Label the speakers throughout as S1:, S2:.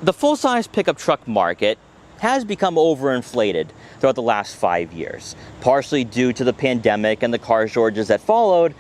S1: The full-size pickup truck market has become overinflated throughout the last 5 years, partially due to the pandemic and the car shortages that followed.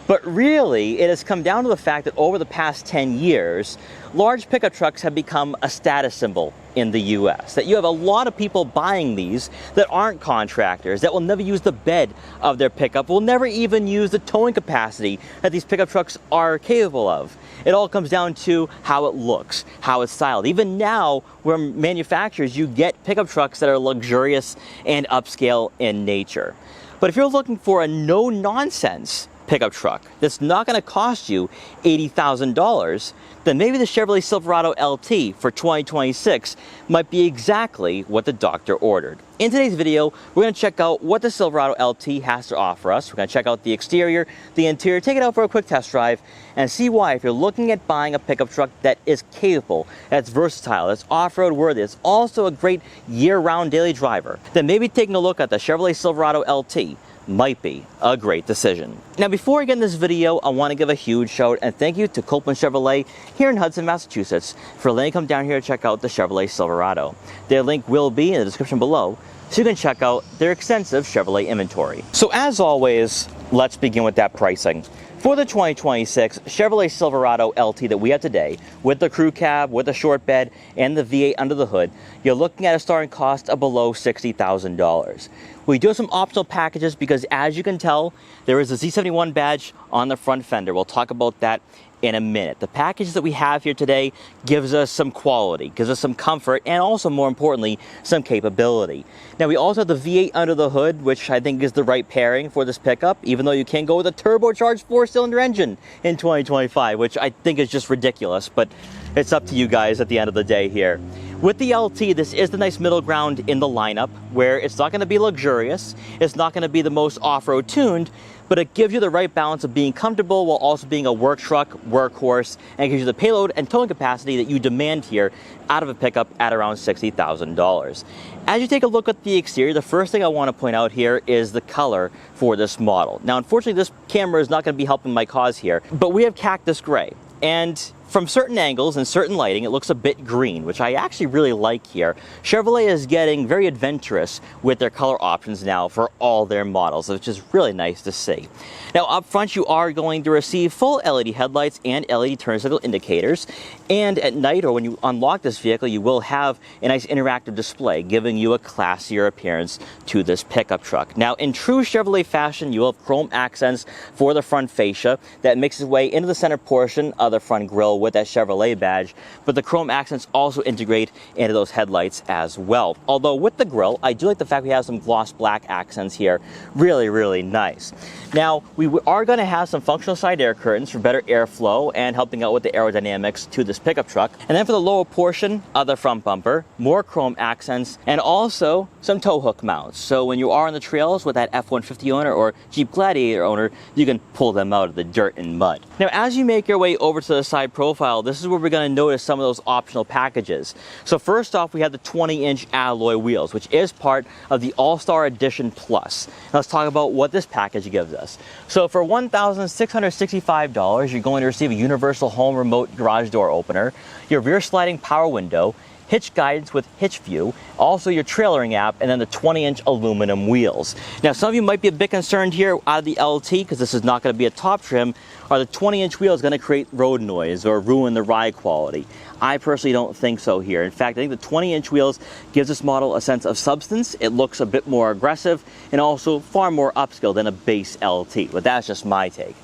S1: But really, it has come down to the fact that over the past 10 years, large pickup trucks have become a status symbol in the US. That you have a lot of people buying these that aren't contractors, that will never use the bed of their pickup, will never even use the towing capacity that these pickup trucks are capable of. It all comes down to how it looks, how it's styled. Even now, where manufacturers, you get pickup trucks that are luxurious and upscale in nature. But if you're looking for a no-nonsense pickup truck that's not going to cost you $80,000, then maybe the Chevrolet Silverado LT for 2026 might be exactly what the doctor ordered. In today's video, we're going to check out what the Silverado LT has to offer us. We're going to check out the exterior, the interior, take it out for a quick test drive, and see why, if you're looking at buying a pickup truck that is capable, that's versatile, that's off-road worthy, it's also a great year-round daily driver, then maybe taking a look at the Chevrolet Silverado LT might be a great decision. Now, before I get in this video, I want to give a huge shout and thank you to Copeland Chevrolet here in Hudson, Massachusetts for letting me come down here to check out the Chevrolet Silverado. Their link will be in the description below, so you can check out their extensive Chevrolet inventory. So as always, let's begin with that pricing. For the 2026 Chevrolet Silverado LT that we have today, with the crew cab, with the short bed, and the V8 under the hood, you're looking at a starting cost of below $60,000. We do have some optional packages because, as you can tell, there is a Z71 badge on the front fender. We'll talk about that in a minute. The package that we have here today gives us some quality, gives us some comfort, and also, more importantly, some capability. Now, we also have the V8 under the hood, which I think is the right pairing for this pickup, even though you can go with a turbocharged 4-cylinder engine in 2025, which I think is just ridiculous, but it's up to you guys at the end of the day here. With the LT, this is the nice middle ground in the lineup, where it's not going to be luxurious, it's not going to be the most off-road tuned, but it gives you the right balance of being comfortable while also being a work truck, workhorse, and it gives you the payload and towing capacity that you demand here out of a pickup at around $60,000. As you take a look at the exterior, the first thing I want to point out here is the color for this model. Now, unfortunately, this camera is not going to be helping my cause here, but we have cactus gray. And from certain angles and certain lighting, it looks a bit green, which I actually really like here. Chevrolet is getting very adventurous with their color options now for all their models, which is really nice to see. Now, up front, you are going to receive full LED headlights and LED turn signal indicators. And at night, or when you unlock this vehicle, you will have a nice interactive display, giving you a classier appearance to this pickup truck. Now, in true Chevrolet fashion, you will have chrome accents for the front fascia that makes its way into the center portion of the front grille with that Chevrolet badge, but the chrome accents also integrate into those headlights as well. Although with the grille, I do like the fact we have some gloss black accents here. Really, really nice. Now, we are going to have some functional side air curtains for better airflow and helping out with the aerodynamics to this pickup truck. And then for the lower portion of the front bumper, more chrome accents and also some tow hook mounts. So when you are on the trails with that F-150 owner or Jeep Gladiator owner, you can pull them out of the dirt and mud. Now, as you make your way over to the side profile, this is where we're going to notice some of those optional packages. So first off, we have the 20-inch alloy wheels, which is part of the All-Star Edition Plus. Now, let's talk about what this package gives us. So for $1,665, you're going to receive a universal home remote garage door opener, your rear sliding power window, hitch guidance with hitch view, also your trailering app, and then the 20-inch aluminum wheels. Now, some of you might be a bit concerned here out of the LT, because this is not going to be a top trim. Are the 20-inch wheels going to create road noise or ruin the ride quality? I personally don't think so here. In fact, I think the 20-inch wheels gives this model a sense of substance. It looks a bit more aggressive and also far more upscale than a base LT, but that's just my take.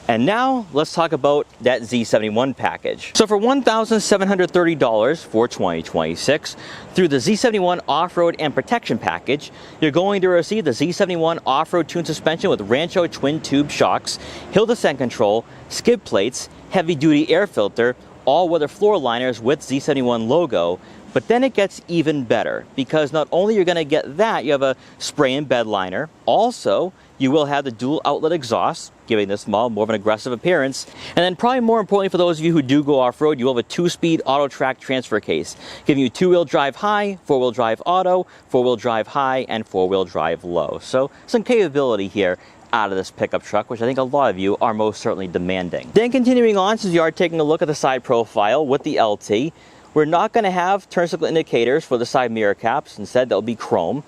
S1: And now, let's talk about that Z71 package. So for $1,730 for 2026, through the Z71 Off-Road and Protection Package, you're going to receive the Z71 Off-Road Tune Suspension with Rancho Twin Tube Shocks, Hill Descent Control, skid plates, heavy-duty air filter, all-weather floor liners with Z71 logo. But then it gets even better, because not only you're going to get that, you have a spray and bed liner. Also, you will have the dual outlet exhaust, giving this model more of an aggressive appearance. And then probably more importantly for those of you who do go off-road, you will have a 2-speed auto track transfer case, giving you 2-wheel drive high, 4-wheel drive auto, 4-wheel drive high, and 4-wheel drive low. So some capability here out of this pickup truck, which I think a lot of you are most certainly demanding. Then continuing on, since you are taking a look at the side profile with the LT, we're not going to have turn signal indicators for the side mirror caps. Instead, they'll be chrome.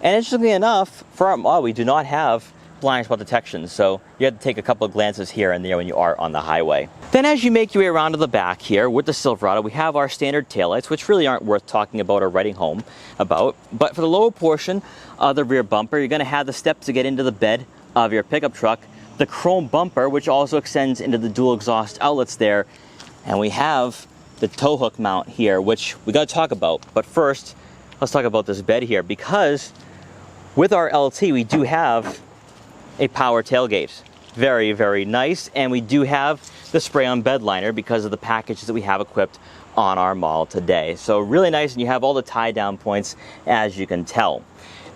S1: And interestingly enough, for our model, we do not have blind spot detection, so you have to take a couple of glances here and there when you are on the highway. Then as you make your way around to the back here with the Silverado, we have our standard taillights, which really aren't worth talking about or writing home about. But for the lower portion of the rear bumper, you're going to have the steps to get into the bed of your pickup truck, the chrome bumper, which also extends into the dual exhaust outlets there, and we have the tow hook mount here, which we got to talk about. But first, let's talk about this bed here, because with our LT, we do have a power tailgate. Very, very nice. And we do have the spray-on bed liner because of the packages that we have equipped on our model today. So really nice, and you have all the tie-down points, as you can tell.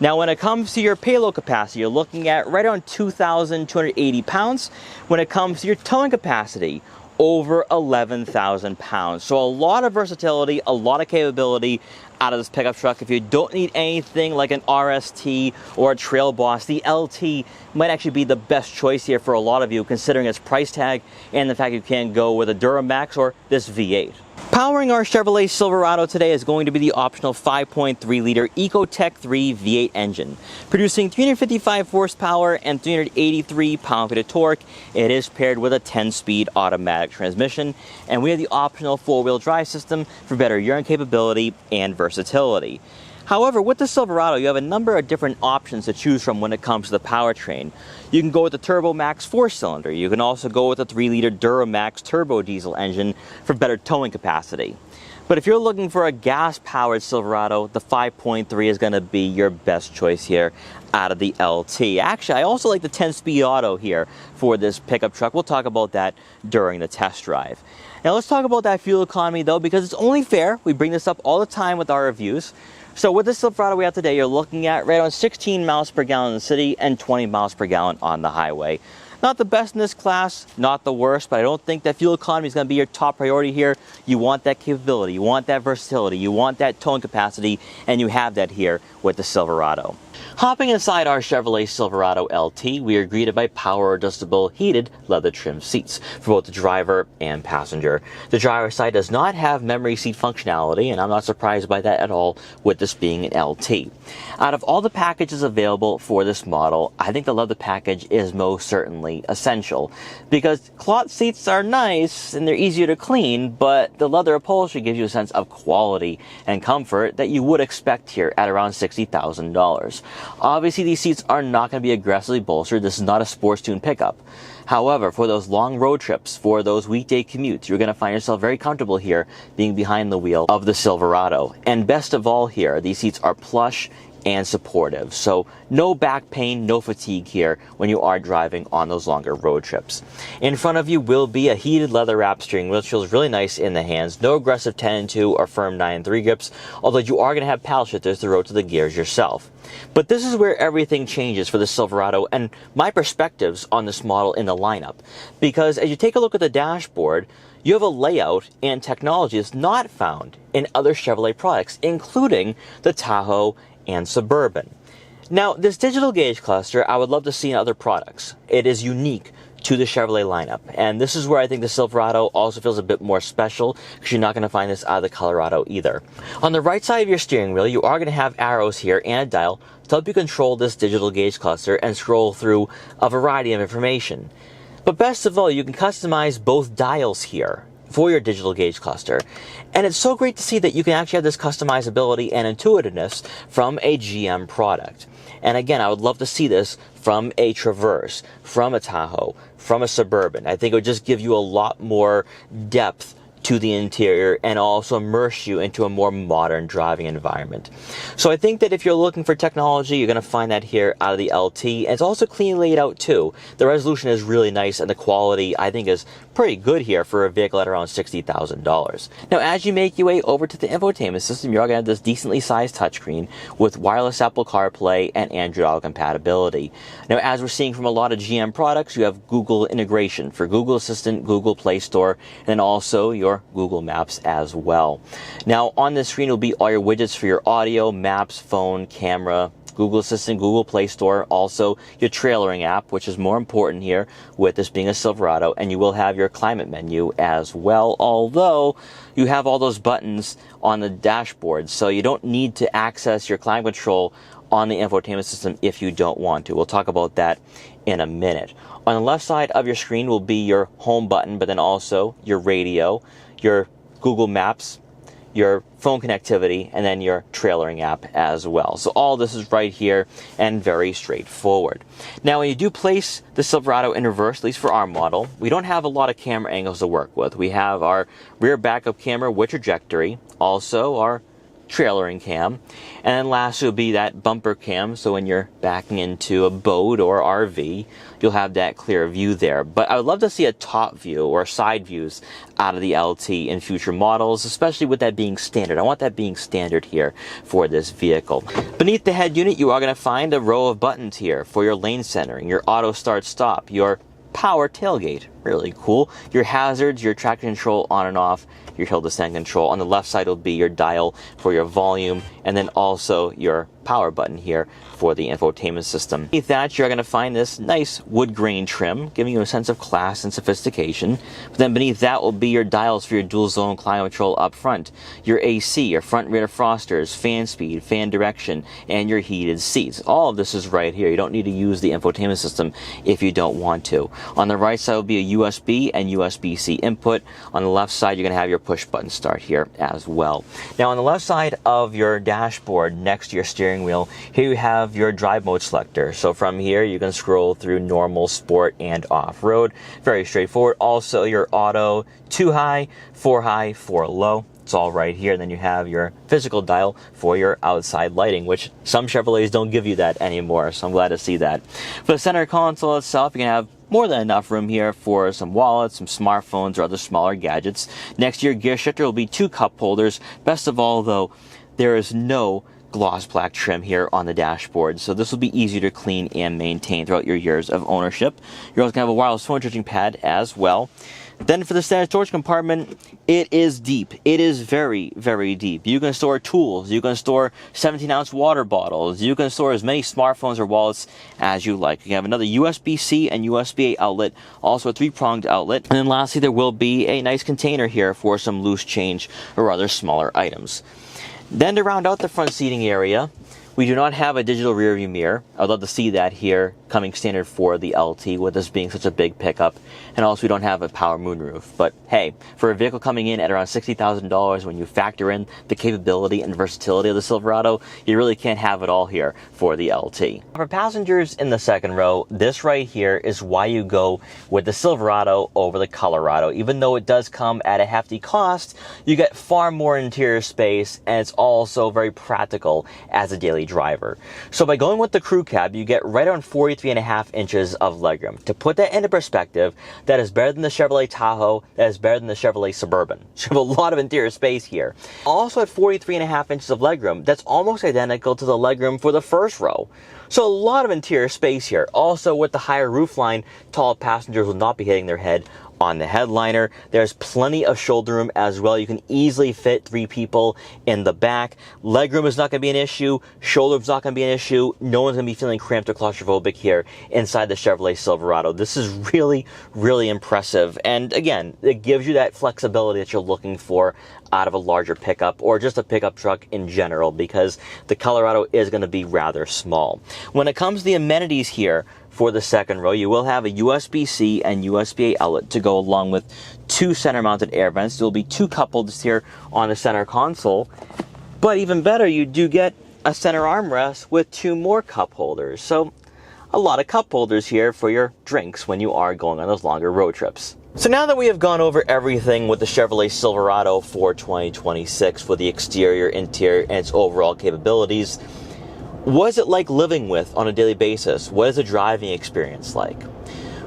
S1: Now, when it comes to your payload capacity, you're looking at right around 2,280 pounds. When it comes to your towing capacity, over 11,000 pounds. So a lot of versatility, a lot of capability out of this pickup truck. If you don't need anything like an RST or a Trail Boss, the LT might actually be the best choice here for a lot of you, considering its price tag and the fact you can go with a Duramax or this V8. Powering our Chevrolet Silverado today is going to be the optional 5.3-liter Ecotec 3 V8 engine. Producing 355 horsepower and 383 pound-feet of torque, it is paired with a 10-speed automatic transmission, and we have the optional 4-wheel drive system for better urine capability and versatility. However, with the Silverado, you have a number of different options to choose from when it comes to the powertrain. You can go with the Turbo Max 4-cylinder. You can also go with a 3-liter Duramax turbo diesel engine for better towing capacity. But if you're looking for a gas-powered Silverado, the 5.3 is going to be your best choice here out of the LT. Actually, I also like the 10-speed auto here for this pickup truck. We'll talk about that during the test drive. Now let's talk about that fuel economy though, because it's only fair. We bring this up all the time with our reviews. So with the Silverado we have today, you're looking at right around 16 miles per gallon in the city and 20 miles per gallon on the highway. Not the best in this class, not the worst, but I don't think that fuel economy is going to be your top priority here. You want that capability, you want that versatility, you want that towing capacity, and you have that here with the Silverado. Hopping inside our Chevrolet Silverado LT, we are greeted by power-adjustable heated leather trim seats for both the driver and passenger. The driver's side does not have memory seat functionality, and I'm not surprised by that at all with this being an LT. Out of all the packages available for this model, I think the leather package is most certainly essential, because cloth seats are nice and they're easier to clean, but the leather upholstery gives you a sense of quality and comfort that you would expect here at around $60,000. Obviously, these seats are not going to be aggressively bolstered. This is not a sports tune pickup. However, for those long road trips, for those weekday commutes, you're going to find yourself very comfortable here being behind the wheel of the Silverado. And best of all here, these seats are plush and supportive. So no back pain, no fatigue here when you are driving on those longer road trips. In front of you will be a heated leather wrap steering wheel, which feels really nice in the hands. No aggressive 10-2 or firm 9-3 grips, although you are going to have paddle shifters to rotate the gears yourself. But this is where everything changes for the Silverado and my perspectives on this model in the lineup. Because as you take a look at the dashboard, you have a layout and technology that's not found in other Chevrolet products, including the Tahoe and Suburban. Now, this digital gauge cluster I would love to see in other products. It is unique to the Chevrolet lineup, and this is where I think the Silverado also feels a bit more special, because you're not going to find this out of the Colorado either. On the right side of your steering wheel, you are going to have arrows here and a dial to help you control this digital gauge cluster and scroll through a variety of information. But best of all, you can customize both dials here for your digital gauge cluster. And it's so great to see that you can actually have this customizability and intuitiveness from a GM product. And again, I would love to see this from a Traverse, from a Tahoe, from a Suburban. I think it would just give you a lot more depth to the interior and also immerse you into a more modern driving environment. So I think that if you're looking for technology, you're going to find that here out of the LT. And it's also cleanly laid out too. The resolution is really nice and the quality I think is pretty good here for a vehicle at around $60,000. Now as you make your way over to the infotainment system, you're going to have this decently sized touchscreen with wireless Apple CarPlay and Android Auto compatibility. Now as we're seeing from a lot of GM products, you have Google integration for Google Assistant, Google Play Store, and then also your Google Maps as well. Now on this screen will be all your widgets for your audio, maps, phone, camera, have Google Assistant, Google Play Store, also your trailering app, which is more important here with this being a Silverado, and you will have your climate menu as well, although you have all those buttons on the dashboard, so you don't need to access your climate control on the infotainment system if you don't want to. We'll talk about that in a minute. On the left side of your screen will be your home button, but then also your radio, your Google Maps, your phone connectivity, and then your trailering app as well. So all this is right here and very straightforward. Now, when you do place the Silverado in reverse, at least for our model, we don't have a lot of camera angles to work with. We have our rear backup camera with trajectory, also our trailering cam, and then lastly will be that bumper cam, so when you're backing into a boat or RV, you'll have that clear view there. But I would love to see a top view or side views out of the LT in future models, especially with that being standard. I want that being standard here for this vehicle. Beneath the head unit, you are going to find a row of buttons here for your lane centering, your auto start stop, your power tailgate, really cool, your hazards, your traction control on and off, your hill descent control. On the left side will be your dial for your volume, and then also your power button here for the infotainment system. Beneath that, you're going to find this nice wood grain trim, giving you a sense of class and sophistication. But then beneath that will be your dials for your dual zone climate control up front, your AC, your front rear defrosters, fan speed, fan direction, and your heated seats. All of this is right here. You don't need to use the infotainment system if you don't want to. On the right side will be a USB and USB-C input. On the left side, you're going to have your push button start here as well. Now, on the left side of your dashboard next to your steering wheel, here you have your drive mode selector. So from here you can scroll through normal, sport, and off-road. Very straightforward. Also your auto, 2 high, 4 high, 4 low. It's all right here. And then you have your physical dial for your outside lighting, which some Chevrolets don't give you that anymore, so I'm glad to see that. For the center console itself, you can have more than enough room here for some wallets, some smartphones, or other smaller gadgets. Next to your gear shifter will be 2 cup holders. Best of all, though, there is no gloss black trim here on the dashboard, so this will be easier to clean and maintain throughout your years of ownership. You're also going to have a wireless phone charging pad as well. Then for the standard storage compartment, it is deep. It is very, very deep. You can store tools. You can store 17-ounce water bottles. You can store as many smartphones or wallets as you like. You have another USB-C and USB-A outlet, also a 3-pronged outlet. And then lastly, there will be a nice container here for some loose change or other smaller items. Then to round out the front seating area, we do not have a digital rear view mirror. I'd love to see that here coming standard for the LT with this being such a big pickup. And also we don't have a power moonroof. But hey, for a vehicle coming in at around $60,000, when you factor in the capability and versatility of the Silverado, you really can't have it all here for the LT. For passengers in the second row, this right here is why you go with the Silverado over the Colorado. Even though it does come at a hefty cost, you get far more interior space, and it's also very practical as a daily driver. So by going with the crew cab, you get right around 43.5 inches of legroom. To put that into perspective, that is better than the Chevrolet Tahoe, that is better than the Chevrolet Suburban. So you have a lot of interior space here. Also at 43.5 inches of legroom, that's almost identical to the legroom for the first row. So a lot of interior space here. Also with the higher roofline, tall passengers will not be hitting their head on the headliner. There's plenty of shoulder room as well. You can easily fit 3 people in the back. Legroom is not going to be an issue. Shoulder room's not going to be an issue. No one's going to be feeling cramped or claustrophobic here inside the Chevrolet Silverado. This is really, really impressive. And again, it gives you that flexibility that you're looking for out of a larger pickup or just a pickup truck in general, because the Colorado is going to be rather small. When it comes to the amenities here, for the second row, you will have a USB-C and USB-A outlet to go along with 2 center-mounted air vents. There will be 2 cup holders here on the center console. But even better, you do get a center armrest with 2 more cup holders. So a lot of cup holders here for your drinks when you are going on those longer road trips. So now that we have gone over everything with the Chevrolet Silverado for 2026 for the exterior, interior, and its overall capabilities, what is it like living with on a daily basis? What is the driving experience like?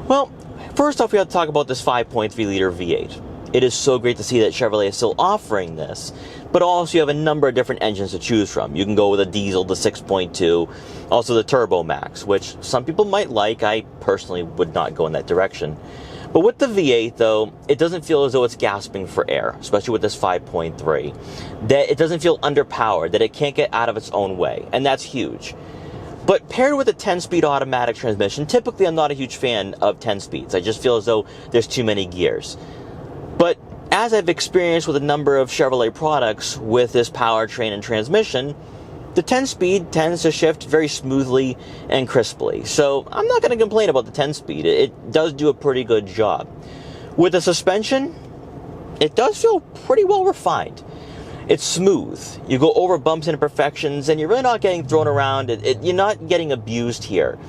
S1: Well, first off, we have to talk about this 5.3-liter V8. It is so great to see that Chevrolet is still offering this, but also you have a number of different engines to choose from. You can go with a diesel, the 6.2, also the Turbo Max, which some people might like. I personally would not go in that direction. But with the V8, though, it doesn't feel as though it's gasping for air, especially with this 5.3. That it doesn't feel underpowered, that it can't get out of its own way, and that's huge. But paired with a 10-speed automatic transmission, typically I'm not a huge fan of 10 speeds. I just feel as though there's too many gears. But as I've experienced with a number of Chevrolet products with this powertrain and transmission, the 10-speed tends to shift very smoothly and crisply. So I'm not going to complain about the 10-speed. It does do a pretty good job. With the suspension, it does feel pretty well refined. It's smooth. You go over bumps and imperfections, and you're really not getting thrown around. You're not getting abused here.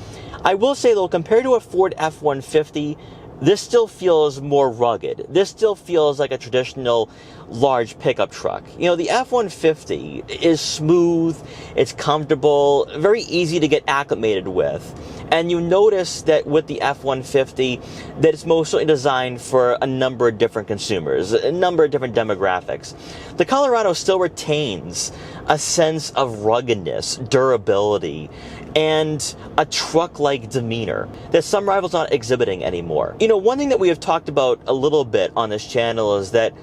S1: I will say, though, compared to a Ford F-150, this still feels more rugged. This still feels like a traditional large pickup truck. You know, the F-150 is smooth, it's comfortable, very easy to get acclimated with. And you notice that with the F-150, that it's mostly designed for a number of different consumers, a number of different demographics. The Colorado still retains a sense of ruggedness, durability, and a truck-like demeanor that some rivals aren't exhibiting anymore. You know, one thing that we have talked about a little bit on this channel is that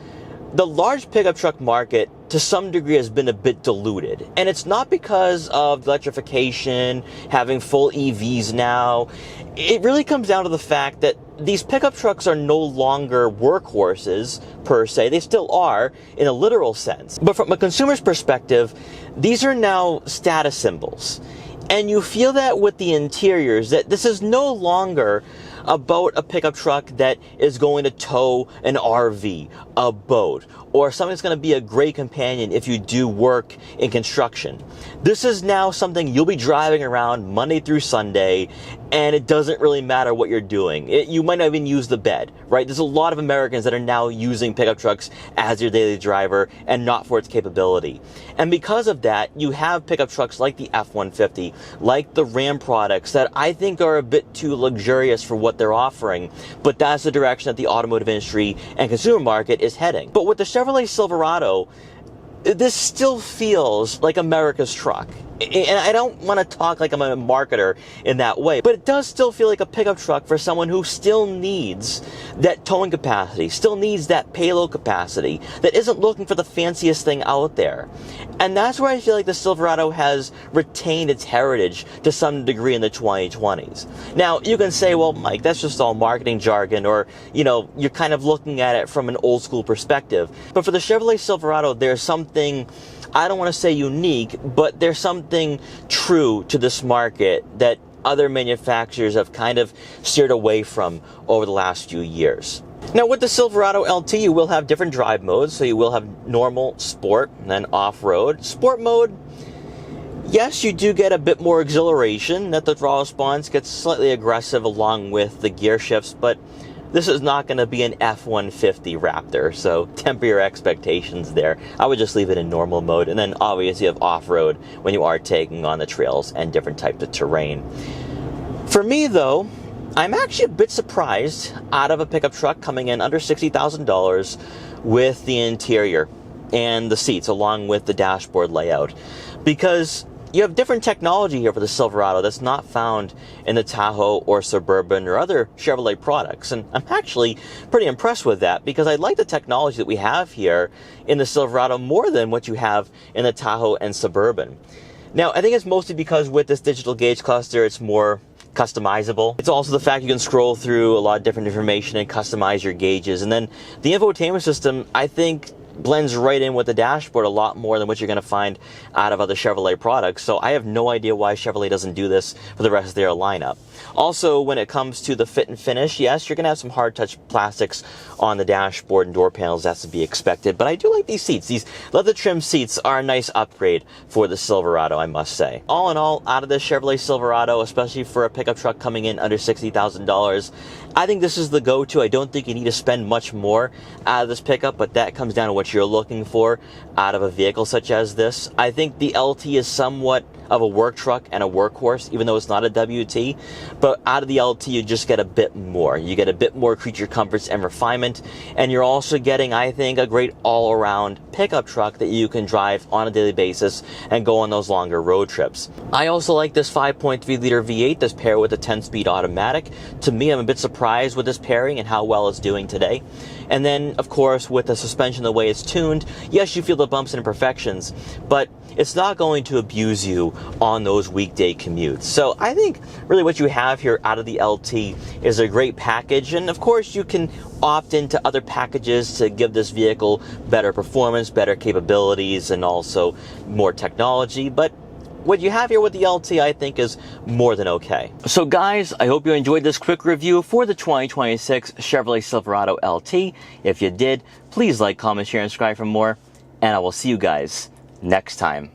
S1: the large pickup truck market to some degree has been a bit diluted. And it's not because of electrification, having full EVs now. It really comes down to the fact that these pickup trucks are no longer workhorses, per se. They still are, in a literal sense. But from a consumer's perspective, these are now status symbols. And you feel that with the interiors, that this is no longer about a pickup truck that is going to tow an RV, a boat, or something that's going to be a great companion if you do work in construction. This is now something you'll be driving around Monday through Sunday, and it doesn't really matter what you're doing. You might not even use the bed, right? There's a lot of Americans that are now using pickup trucks as their daily driver and not for its capability. And because of that, you have pickup trucks like the F-150, like the Ram products that I think are a bit too luxurious for what they're offering, but that's the direction that the automotive industry and consumer market is heading. But with the Chevrolet Silverado, this still feels like America's truck. And I don't want to talk like I'm a marketer in that way, but it does still feel like a pickup truck for someone who still needs that towing capacity, still needs that payload capacity, that isn't looking for the fanciest thing out there. And that's where I feel like the Silverado has retained its heritage to some degree in the 2020s. Now, you can say, well, Mike, that's just all marketing jargon, or, you know, you're kind of looking at it from an old school perspective. But for the Chevrolet Silverado, there's something, I don't want to say unique, but there's something true to this market that other manufacturers have kind of steered away from over the last few years. Now, with the Silverado LT, you will have different drive modes. So you will have normal, sport, and then off-road. Sport mode, yes, you do get a bit more exhilaration, that the throttle response gets slightly aggressive along with the gear shifts, but this is not going to be an F-150 Raptor, so temper your expectations there. I would just leave it in normal mode, and then obviously you have off-road when you are taking on the trails and different types of terrain. For me, though, I'm actually a bit surprised out of a pickup truck coming in under $60,000 with the interior and the seats along with the dashboard layout, because you have different technology here for the Silverado that's not found in the Tahoe or Suburban or other Chevrolet products. And I'm actually pretty impressed with that, because I like the technology that we have here in the Silverado more than what you have in the Tahoe and Suburban. Now, I think it's mostly because with this digital gauge cluster, it's more customizable. It's also the fact you can scroll through a lot of different information and customize your gauges. And then the infotainment system, I think, blends right in with the dashboard a lot more than what you're going to find out of other Chevrolet products. So I have no idea why Chevrolet doesn't do this for the rest of their lineup. Also, when it comes to the fit and finish, yes, you're going to have some hard touch plastics on the dashboard and door panels. That's to be expected. But I do like these seats. These leather trim seats are a nice upgrade for the Silverado, I must say. All in all, out of this Chevrolet Silverado, especially for a pickup truck coming in under $60,000, I think this is the go-to. I don't think you need to spend much more out of this pickup, but that comes down to what you're looking for out of a vehicle such as this. I think the LT is somewhat of a work truck and a workhorse, even though it's not a WT, but out of the LT you just get a bit more. You get a bit more creature comforts and refinement, and you're also getting, I think, a great all-around pickup truck that you can drive on a daily basis and go on those longer road trips. I also like this 5.3-liter V8 that's paired with a 10-speed automatic. To me, I'm a bit surprised with this pairing and how well it's doing today. And then, of course, with the suspension the way it's tuned. Yes, you feel the bumps and imperfections, but it's not going to abuse you on those weekday commutes. So I think really what you have here out of the LT is a great package, and of course you can opt into other packages to give this vehicle better performance, better capabilities, and also more technology, but what you have here with the LT, I think, is more than okay. So guys, I hope you enjoyed this quick review for the 2026 Chevrolet Silverado LT. If you did, please like, comment, share, and subscribe for more, and I will see you guys next time.